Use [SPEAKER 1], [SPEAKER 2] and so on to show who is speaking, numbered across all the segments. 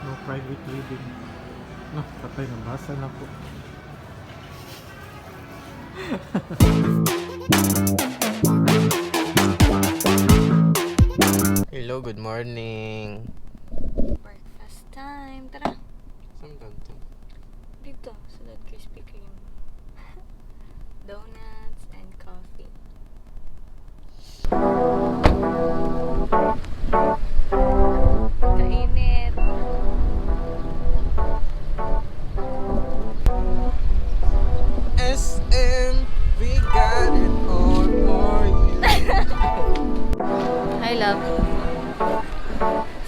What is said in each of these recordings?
[SPEAKER 1] No private reading. No, patay ng basa na po.
[SPEAKER 2] Hello, good morning.
[SPEAKER 3] Breakfast time. Tara.
[SPEAKER 2] Saan ba ito?
[SPEAKER 3] Dito. Sunod Krispy Kreme. Donuts and coffee. Kainit.
[SPEAKER 2] SM, we got it all for you.
[SPEAKER 3] Hi, love.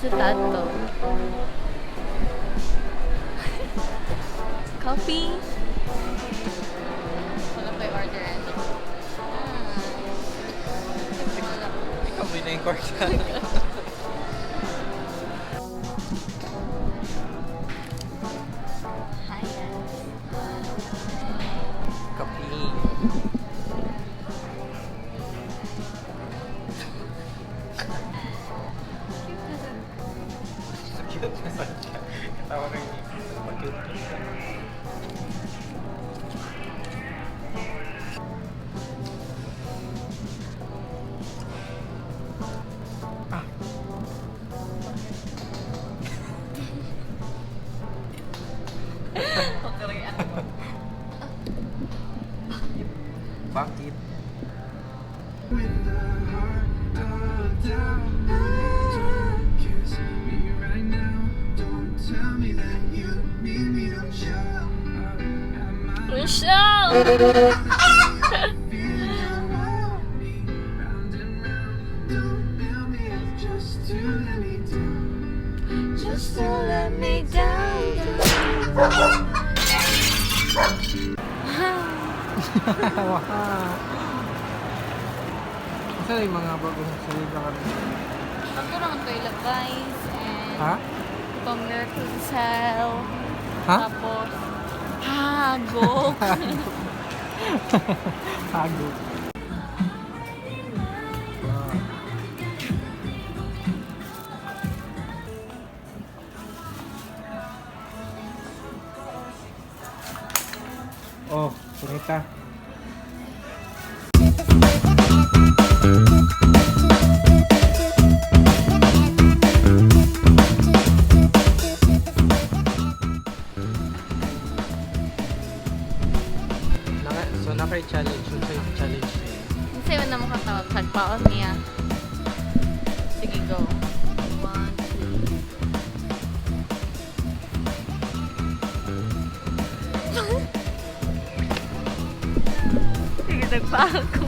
[SPEAKER 3] Sa tato. Coffee. Wala pa yung order ano.
[SPEAKER 2] Ikaw ba na yung kwarta?
[SPEAKER 3] Hi, guys.
[SPEAKER 2] Kapi. So cute na saan ka. Katawa na yung pag-cute ka. Bakit?
[SPEAKER 3] Michelle! Just to let me down.
[SPEAKER 1] Isa yung mga bagong sunod na kami.
[SPEAKER 3] Ako lang ito ilabais and
[SPEAKER 1] Ha?
[SPEAKER 3] itong miracle cell.
[SPEAKER 1] Ha?
[SPEAKER 3] Tapos, hagok.
[SPEAKER 1] Hago. Oh, sunita.
[SPEAKER 2] So naka-challenge. So challenge niya.
[SPEAKER 3] Hindi sa'yo na makatawag. Tagpaon niya. Sige, go. 1, 2. Sige, tagpa ako.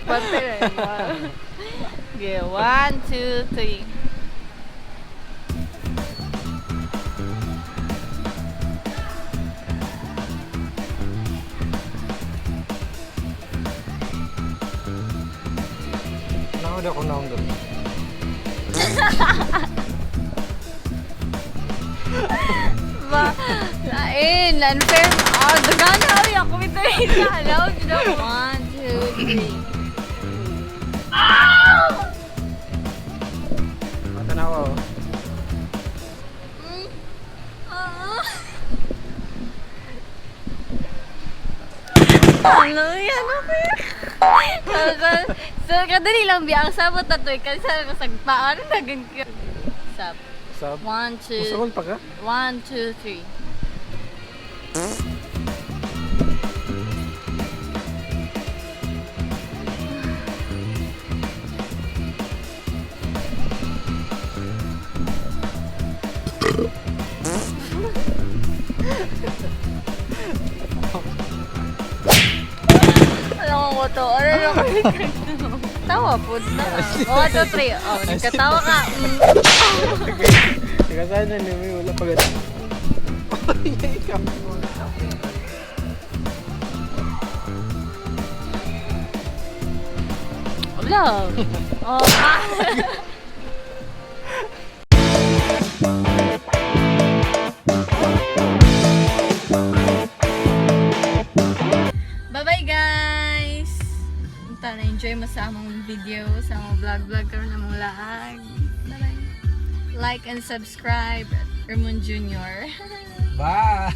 [SPEAKER 3] Bante rin. Sige, 1, 2, 3.
[SPEAKER 2] Nakaud ako na doon.
[SPEAKER 3] Ba, lain, unfair. Oh, dagan na rin ako ito rin na allowed na. 1, 2, 3.
[SPEAKER 2] Matanawa oh.
[SPEAKER 3] Ano yan? So, kadali lang biyang sabot na ito. Kasi sa sagpaan, naging sab.
[SPEAKER 1] Sab.
[SPEAKER 3] 1, 2.
[SPEAKER 1] Masakol pa ka?
[SPEAKER 3] 1, 2, 3. Alam mo to. Ano ko? Tawa po na. 1, 2, 3. Oh, nagkatawa ka.
[SPEAKER 1] Teka sana namin wala pa ganun. Ikaw.
[SPEAKER 3] Wala. Oh, bye-bye guys! ta na-enjoy mo sa among video, sa among vlog karon among laag. Like and subscribe, Ramon Jr.
[SPEAKER 2] Bye!